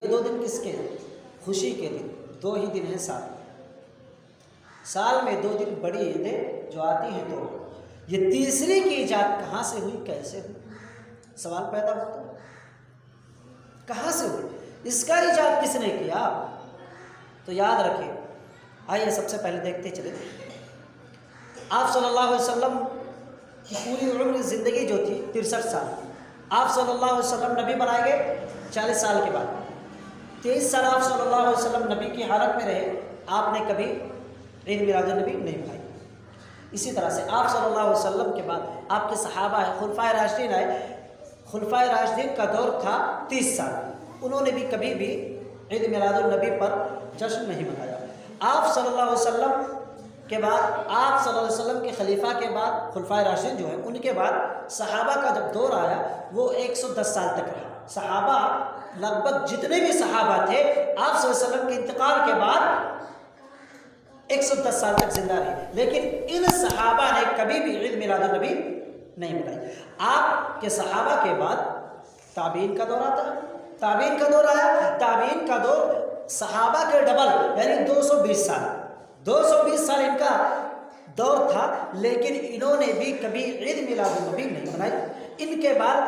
دو دن کس کے ہیں؟ خوشی کے دن، دو ہی دن ہیں سال میں، دو دن بڑی عیدیں جو آتی ہیں دو. یہ تیسری کی ایجاد کہاں سے ہوئی، کیسے ہوئی؟ سوال پیدا ہوتا ہے کہاں سے ہوئی، اس کا ایجاد کس نے کیا؟ تو یاد رکھیں. آئیے سب سے پہلے دیکھتے چلے. آپ صلی اللہ علیہ وسلم کی پوری عمر زندگی جو تھی 63 سال. آپ صلی اللہ علیہ وسلم نبی بنائے گئے 40 سال کے بعد. 23 سال آپ صلی اللہ علیہ وسلم نبی کی حالت میں رہے. آپ نے کبھی عید میلاد النبی نہیں منائی. اسی طرح سے آپ صلی اللہ علیہ وسلم کے بعد آپ کے صحابہ ہیں، خلفائے راشدین آئے. خلفائے راشدین کا دور تھا 30 سال. انہوں نے بھی کبھی بھی عید میلاد النبی پر جشن نہیں منایا. آپ صلی اللہ علیہ وسلم کے بعد، آپ صلی اللہ علیہ وسلم کے خلیفہ کے بعد خلفائے راشدین جو ہیں ان کے بعد صحابہ کا جب دور آیا وہ 110 سال تک رہا. صحابہ لگ بھگ جتنے بھی صحابہ تھے آپ صلی اللہ علیہ وسلم کے انتقال کے بعد 110 سال تک زندہ رہے. لیکن ان صحابہ نے کبھی بھی عید میلاد النبی نہیں منائی. آپ کے صحابہ کے بعد تابعین کا دور آتا ہے. تابعین کا دور آیا. تابعین کا دور صحابہ کے ڈبل یعنی 220 سال ان کا دور تھا. لیکن انہوں نے بھی کبھی عید میلاد النبی نہیں منائی. ان کے بعد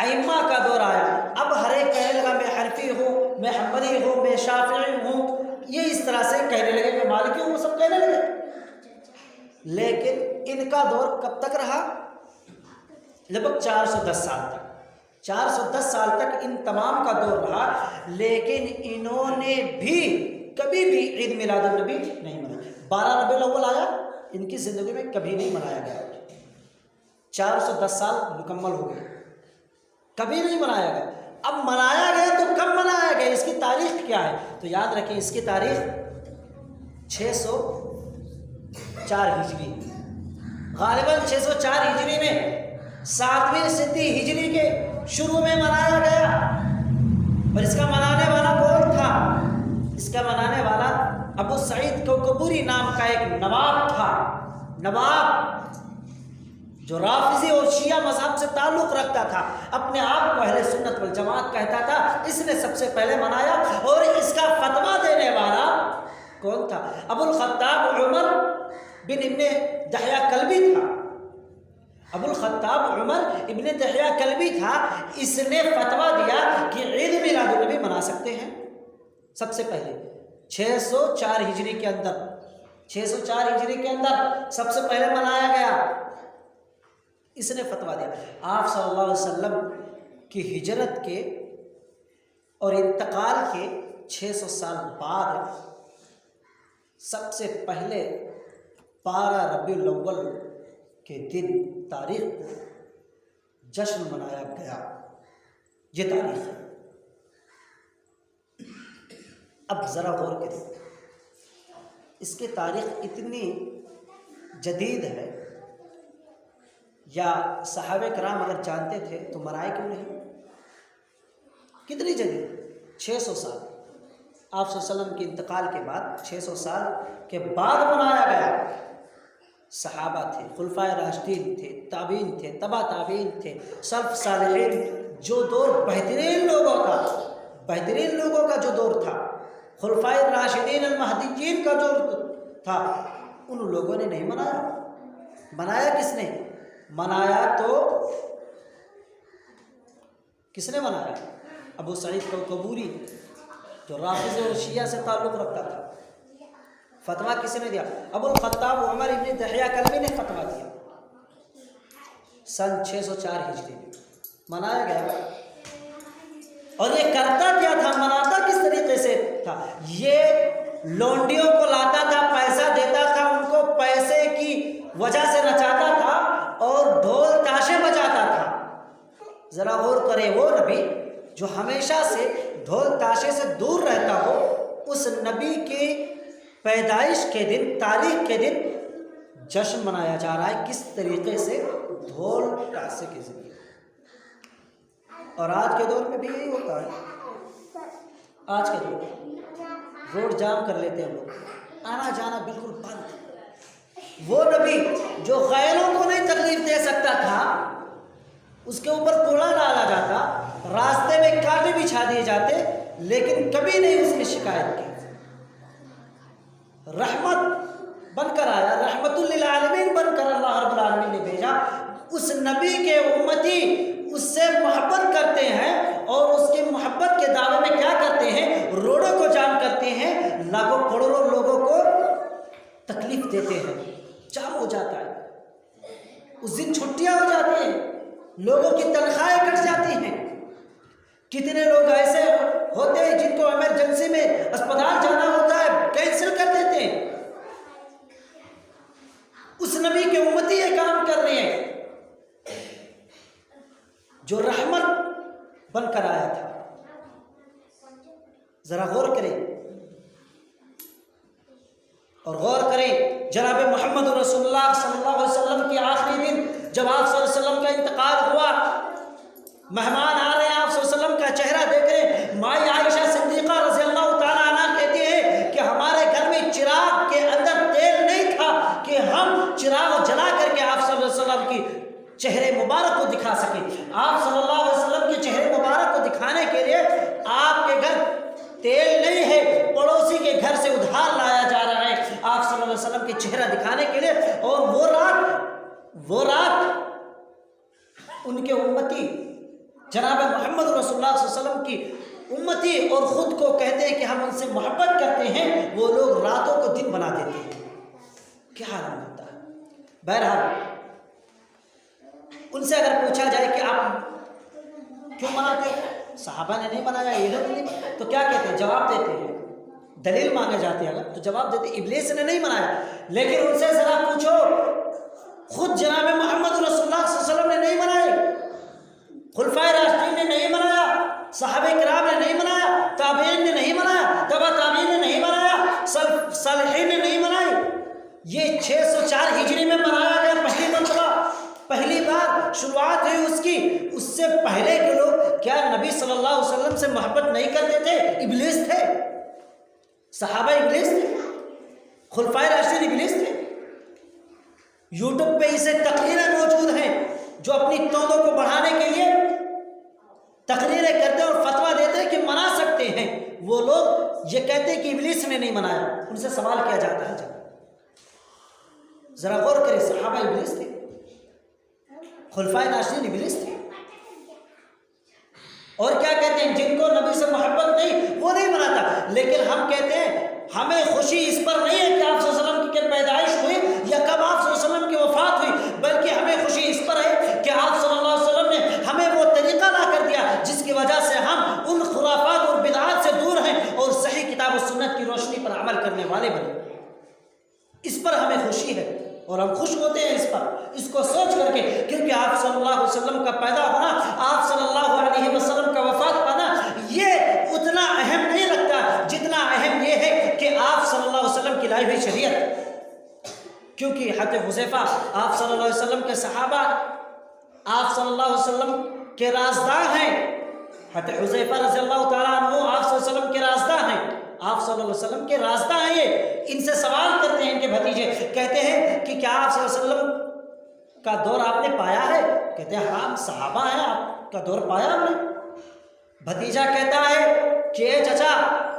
ائمہ کا دور آیا. اب ہر ایک کہنے لگا میں حنفی ہوں، میں حنبلی ہوں، میں شافعی ہوں. یہ اس طرح سے کہنے لگے، میں مالکی ہوں، وہ سب کہنے لگے. لیکن ان کا دور کب تک رہا؟ لگ بھگ 410 سال تک. 410 سال تک ان تمام کا دور رہا. لیکن انہوں نے بھی کبھی بھی عید میلاد النبی نہیں منایا. 12 ربیع الاول آیا، ان کی زندگی میں کبھی نہیں منایا گیا. 410 سال مکمل ہو گئے، کبھی نہیں منایا گیا. اب منایا گیا تو کب منایا گیا، اس کی تاریخ کیا ہے؟ تو یاد رکھیں اس کی تاریخ 604 ہجری. غالباً 604 ہجری میں 7ویں صدی ہجری کے شروع میں منایا گیا. اور اس کا منانے والا کون تھا؟ اس کا منانے والا ابو سعید کوکبوری نام کا ایک نواب تھا. نواب جو رافضی اور شیعہ مذہب سے تعلق رکھتا تھا، اپنے آپ کو اہل سنت والجماعت کہتا تھا. اس نے سب سے پہلے منایا. اور اس کا فتویٰ دینے والا کون تھا؟ ابو الخطاب عمر بن ابن دحیہ کلبی تھا. ابو الخطاب عمر ابن دحیہ کلبی تھا. اس نے فتویٰ دیا کہ عید میلاد النبی منا سکتے ہیں. سب سے پہلے 604 ہجری کے اندر 604 ہجری کے اندر سب سے پہلے منایا گیا. اس نے فتویٰ دیا. آپ صلی اللہ علیہ وسلم کی ہجرت کے اور انتقال کے 600 سال بعد سب سے پہلے 12 ربیع الاول کے دن تاریخ کو جشن منایا گیا. یہ تاریخ ہے. اب ذرا غور کریں، اس کی تاریخ اتنی جدید ہے، یا صحابہ کرام اگر جانتے تھے تو منائے کیوں نہیں؟ کتنی جدید، 600 سال آپ صلی اللہ علیہ وسلم کے انتقال کے بعد 600 سال کے بعد منایا گیا. صحابہ تھے، خلفائے راشدین تھے، تابعین تھے، تبع تابعین تھے، سلف صالحین. جو دور بہترین لوگوں کا جو دور تھا، خلفائے راشدین المہدیین کا جو تھا، ان لوگوں نے نہیں منایا. منایا کس نے؟ منایا تو کس نے منایا؟ ابو سعید کوکبوری جو رافض اور شیعہ سے تعلق رکھتا تھا. فتویٰ کس نے دیا؟ ابو الخطاب عمر ابن دحیہ کلبی نے فتویٰ دیا. سن 604 ہجری میں منایا گیا. اور یہ کرتا کیا تھا، مناتا کس طریقے سے تھا؟ یہ لونڈیوں کو لاتا تھا، پیسہ دیتا تھا، ان کو پیسے کی وجہ سے نچاتا تھا اور ڈھول تاشے بجاتا تھا. ذرا غور کریں، وہ نبی جو ہمیشہ سے ڈھول تاشے سے دور رہتا ہو، اس نبی کی پیدائش کے دن، تاریخ کے دن جشن منایا جا رہا ہے. کس طریقے سے؟ ڈھول تاشے کے ذریعے. اور آج کے دور میں بھی یہی ہوتا ہے. آج کے دور میں روڈ جام کر لیتے ہیں لوگ، آنا جانا بالکل بند. وہ نبی جو غیروں کو نہیں تکلیف دے سکتا تھا، اس کے اوپر کوڑا ڈالا جاتا، راستے میں کانٹے بچھا دیے جاتے، لیکن کبھی نہیں اس نے شکایت کی. رحمت بن کر آیا، رحمت للعالمین بن کر اللہ رب العالمین نے بھیجا. اس نبی کے امتی اس سے محبت کرتے ہیں اور اس کی محبت کے دعوے میں کیا کرتے ہیں؟ روڑوں کو جام کرتے ہیں، لاکھوں کروڑوں لوگوں کو تکلیف دیتے ہیں. جام ہو جاتا ہے، اس دن چھٹیاں ہو جاتی ہیں، لوگوں کی تنخواہیں کٹ جاتی ہیں. کتنے لوگ ایسے ہوتے ہیں جن کو ایمرجنسی میں اسپتال جانا ہوتا ہے، کینسل کر دیتے ہیں. اس نبی کے امتی یہ کام کر رہے ہیں جو رحمت بن کر آیا تھا. ذرا غور کریں اور غور کریں. جناب محمد رسول اللہ صلی اللہ علیہ وسلم کے آخری دن جب آپ صلی اللہ علیہ وسلم کا انتقال ہوا، مہمان آ رہے ہیں، آپ صلی اللہ علیہ وسلم کا چہرہ دیکھ رہے ہیں. مائی عائشہ صدیقہ رضی اللہ تعالیٰ عنہ کہتی ہے کہ ہمارے گھر میں چراغ کے اندر تیل نہیں تھا کہ ہم چراغ جلا کر کے آپ صلی اللہ علیہ وسلم کی چہرے مبارک کو دکھا سکیں. آپ صلی اللہ علیہ وسلم کے چہرے مبارک کو دکھانے کے لیے آپ کے گھر تیل نہیں ہے، پڑوسی کے گھر سے ادھار لایا جا رہا ہے آپ صلی اللہ علیہ وسلم کے چہرہ دکھانے کے لیے. اور وہ رات ان کے امتی جناب محمد رسول اللہ صلی اللہ علیہ وسلم کی امتی اور خود کو کہتے ہیں کہ ہم ان سے محبت کرتے ہیں، وہ لوگ راتوں کو دن بنا دیتے ہیں. کیا حال ہوتا ہے؟ بہرحال ان سے اگر پوچھا جائے کہ آپ کیوں مناتے ہیں؟ صحابہ نے نہیں منایا، یہ لوگ نہیں، تو کیا کہتے ہیں؟ جواب دیتے ہیں. دلیل مانگے جاتے ہیں اگر تو جواب دیتے ہیں ابلیس نے نہیں منایا. لیکن ان سے ذرا پوچھو، خود جناب محمد رسول اللہ صلی اللہ علیہ وسلم نے نہیں منائے، خلفائے راشدین نے نہیں منایا، صحابہ کرام نے نہیں منایا، تابعین نے نہیں منایا، تبع تابعین نے نہیں منایا، صالحین نے نہیں منائے. یہ 604 ہجری میں منایا گیا پہلی مرتبہ، پہلی بار شروعات ہوئی اس کی. اس سے پہلے کے لوگ کیا نبی صلی اللہ علیہ وسلم سے محبت نہیں کرتے تھے؟ ابلیس تھے، صحابہ ابلیس تھے، خلفائے راشدین ابلیس تھے. یوٹیوب پہ اسے تقریریں موجود ہیں جو اپنی توندوں کو بڑھانے کے لیے تقریریں کرتے اور فتویٰ دیتے ہیں کہ منا سکتے ہیں. وہ لوگ یہ کہتے ہیں کہ ابلیس نے نہیں منایا. ان سے سوال کیا جاتا ہے جب ذرا غور کریں، صحابہ ابلیس تھے، خلفائے راشدین ابلیس تھے. اور کیا کہتے ہیں؟ جن کو نبی سے محبت نہیں وہ نہیں مناتا. لیکن ہم کہتے ہیں ہمیں خوشی اس پر نہیں ہے کہ آپ صلی اللہ علیہ وسلم کی پیدائش ہوئی یا کب آپ صلی اللہ علیہ وسلم کی وفات ہوئی، بلکہ ہمیں خوشی اس پر ہے کہ آپ صلی اللہ علیہ وسلم نے ہمیں وہ طریقہ لا کر دیا جس کی وجہ سے ہم ان خرافات اور بدعات سے دور ہیں اور صحیح کتاب و سنت کی روشنی پر عمل کرنے والے بنے. اس پر ہمیں خوشی ہے اور ہم خوش ہوتے ہیں اس پر، اس کو سوچ کر کے، کیونکہ آپ صلی اللہ علیہ وسلم کا پیدا ہونا، آپ صلی اللہ علیہ وسلم کا وفات پانا، یہ اتنا اہم نہیں لگتا جتنا اہم یہ ہے کہ آپ صلی اللہ علیہ وسلم کی لائی ہوئی شریعت. کیونکہ حضرت حذیفہ آپ صلی اللہ علیہ وسلم کے صحابہ، آپ صلی اللہ علیہ وسلم کے رازدار ہیں. حضرت حذیفہ رضی اللہ تعالیٰ عنہ آپ صلی اللہ علیہ وسلم کے رازدار ہیں، آپ صلی اللہ علیہ وسلم کے رازدار ہیں. یہ ان سے سوال کرتے ہیں ان کے بھتیجے، کہتے ہیں کہ کیا آپ صلی اللہ علیہ وسلم کا دور آپ نے پایا ہے؟ کہتے ہیں ہاں صحابہ ہیں، آپ کا دور پایا ہم نے. بھتیجا کہتا ہے کہ چچا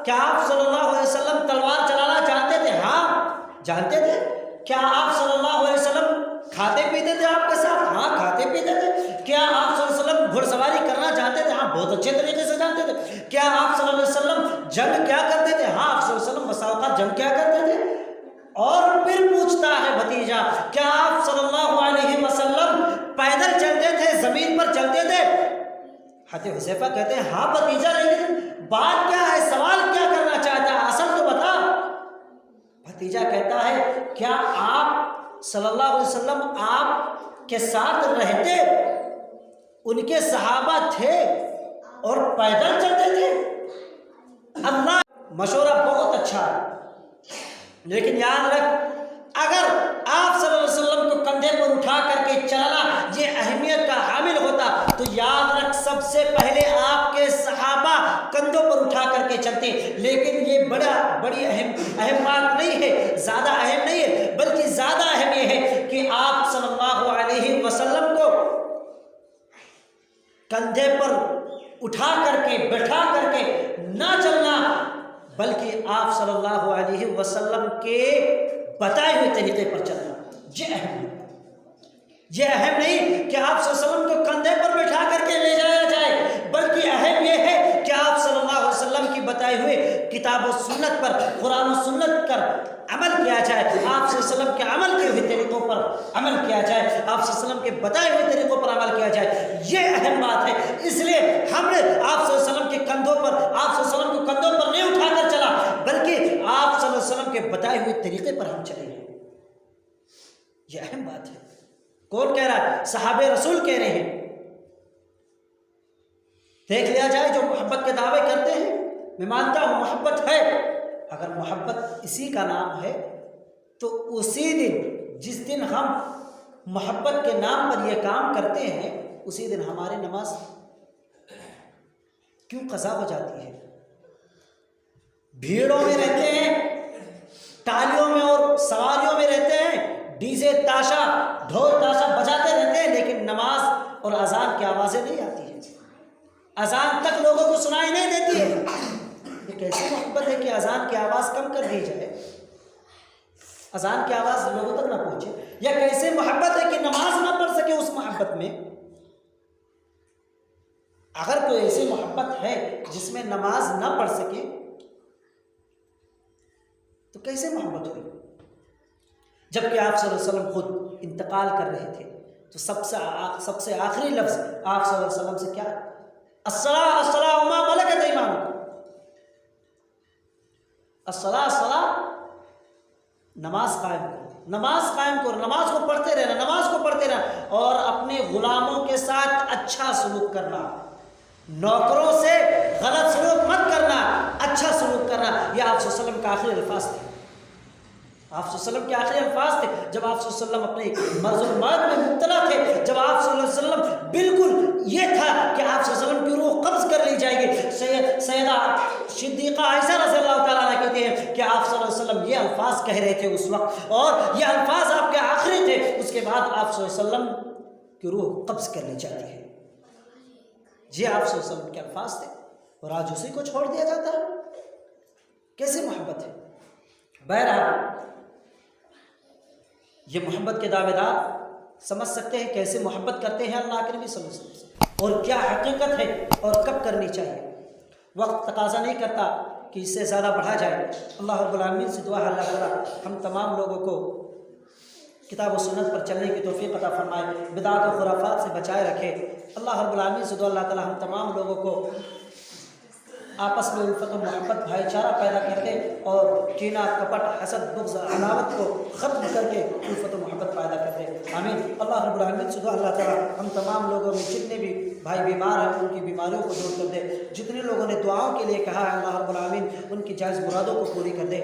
کیا آپ صلی اللہ علیہ وسلم تلوار چلانا جانتے تھے؟ ہاں جانتے تھے. کیا آپ صلی اللہ علیہ وسلم کھاتے پیتے تھے آپ کے ساتھ؟ ہاں کھاتے پیتے تھے. کیا آپ صلی اللہ علیہ وسلم گھڑ سواری کرنا جانتے تھے؟ ہاں بہت اچھے طریقے سے جانتے تھے. کیا آپ صلی اللہ علیہ وسلم جنگ کیا کرتے تھے؟ ہاں آپ صلی اللہ علیہ وسلم بسا اوقات جنگ کیا کرتے تھے. اور پھر پوچھتا ہے بھتیجا کیا آپ صلی اللہ علیہ وسلم پیدل چلتے تھے، زمین پر چلتے تھے؟ حضرت حذیفہ کہتے ہیں ہاں بھتیجا، لیکن بات کیا ہے، سوال کیا کرنا چاہتا ہے، اصل تو بتا. بھتیجا کہتا ہے کیا آپ صلی اللہ علیہ وسلم آپ کے ساتھ رہتے، ان کے صحابہ تھے اور پیدل چلتے تھے؟ اللہ مشورہ بہت اچھا ہے، لیکن یاد رکھ اگر آپ صلی اللہ علیہ وسلم کو کندھے پر اٹھا کر کے چلنا یہ اہمیت کا حامل ہوتا تو یاد رکھ سب سے پہلے آپ کے صحابہ کندھوں پر اٹھا کر کے چلتے. لیکن یہ بڑی اہم بات نہیں ہے، زیادہ اہم نہیں ہے، بلکہ زیادہ اہم یہ ہے کہ آپ صلی اللہ علیہ وسلم کو کندھے پر اٹھا کر کے بیٹھا کر کے نہ چلنا، بلکہ آپ صلی اللہ علیہ وسلم کے بتائے ہوئے طریقے پر چلنا، یہ اہم ہے۔ یہ اہم نہیں کہ آپ صلی اللہ علیہ وسلم کو کندھے پر بٹھا کر کے لے جایا جائے، بلکہ اہم یہ ہے کہ آپ صلی اللہ علیہ وسلم کی بتائے ہوئے کتاب و سنت پر، قرآن و سنت پر عمل کیا جائے، آپ صلی اللہ علیہ وسلم کے عمل کے ہوئے طریقوں پر عمل کیا جائے، آپ صلی اللہ علیہ وسلم کے بتائے ہوئے طریقوں پر عمل کیا جائے، یہ اہم بات ہے۔ اس لیے ہم نے آپ صلی اللہ علیہ وسلم کے کندھوں پر، آپ صلی اللہ علیہ وسلم کو کندھوں پر نہیں اٹھا کر چلا، بلکہ آپ صلی اللہ علیہ وسلم کے بتائے ہوئے طریقے پر ہم چلے ہیں، یہ اہم بات ہے۔ کون کہہ رہا ہے؟ صحابہ رسول کہہ رہے ہیں۔ دیکھ لیا جائے جو محبت کے دعوے کرتے ہیں، میں مانتا ہوں محبت ہے، اگر محبت اسی کا نام ہے تو اسی دن، جس دن ہم محبت کے نام پر یہ کام کرتے ہیں، اسی دن ہماری نماز کیوں قضا ہو جاتی ہے؟ بھیڑوں میں رہتے ہیں، ٹالیوں میں اور سواریوں میں رہتے ہیں، ڈی جے تاشا ڈھول تاشا بجاتے رہتے ہیں، لیکن نماز اور اذان کی آوازیں نہیں آتی ہیں، اذان تک لوگوں کو سنائی نہیں دیتی ہے۔ یہ کیسی محبت ہے کہ اذان کی آواز کم کر دی جائے، اذان کی آواز لوگوں تک نہ پہنچے؟ یا کیسے محبت ہے کہ نماز نہ پڑھ سکے اس محبت میں؟ اگر کوئی ایسی محبت ہے جس میں نماز نہ پڑھ سکے تو کیسے محبت ہوئی؟ جبکہ آپ صلی اللہ علیہ وسلم خود انتقال کر رہے تھے تو سب سے آخری لفظ آپ صلی اللہ علیہ وسلم سے کیا؟ الصلاۃ الصلاۃ وما ملکت ایمانکم، الصلاۃ نماز قائم کرو، نماز قائم کرو، نماز کو پڑھتے رہنا، نماز کو پڑھتے رہنا، اور اپنے غلاموں کے ساتھ اچھا سلوک کرنا، نوکروں سے غلط سلوک مت کرنا، اچھا سلوک کرنا۔ یہ آپ صلی اللہ علیہ وسلم کا آخری الفاظ تھے، آپ صلی اللہ علیہ وسلم کے آخری الفاظ تھے جب آپ صلی اللہ علیہ وسلم اپنے مرض المرض میں مبتلا تھے، جب آپ صلی اللہ علیہ وسلم بالکل یہ تھا کہ آپ صلی اللہ علیہ وسلم کی روح قبض کر لی جائے گی۔ سیدہ صدیقہ عائشہ رضی اللہ تعالیٰ عنہ کہتے ہیں کہ آپ صلی اللہ علیہ وسلم یہ الفاظ کہہ رہے تھے اس وقت، اور یہ الفاظ آپ کے آخری تھے، اس کے بعد آپ صلی اللہ علیہ وسلم کی روح قبض کر لی جاتی ہے۔ یہ آپ صلی اللہ علیہ وسلم کے الفاظ تھے، اور آج اسی کو چھوڑ دیا جاتا ہے۔ کیسی محبت ہے؟ بہرحال یہ محبت کے دعوے دار سمجھ سکتے ہیں کیسے محبت کرتے ہیں اللہ کے نبی صلی اللہ علیہ وسلم سے، اور کیا حقیقت ہے اور کب کرنی چاہیے۔ وقت تقاضا نہیں کرتا کہ اس سے زیادہ بڑھا جائے۔ اللہ رب العالمین سے دعا ہے اللہ تعالیٰ ہم تمام لوگوں کو کتاب و سنت پر چلنے کی توفیق عطا فرمائے، بدعات و خرافات سے بچائے رکھے۔ اللہ رب العالمین سے دعا اللہ تعالیٰ ہم تمام لوگوں کو آپس میں الفت و محبت بھائی چارہ پیدا کر دے، اور کینہ کپٹ حسد بغض عداوت کو ختم کر کے الفت و محبت پیدا کر دے، آمین۔ اللہ رب العالمین سے دعا اللہ تعالیٰ ہم تمام لوگوں میں جتنے بھی بھائی بیمار ہیں ان کی بیماریوں کو دور کر دے، جتنے لوگوں نے دعاؤں کے لیے کہا ہے اللہ رب العالمین ان کی جائز مرادوں کو پوری کر دے۔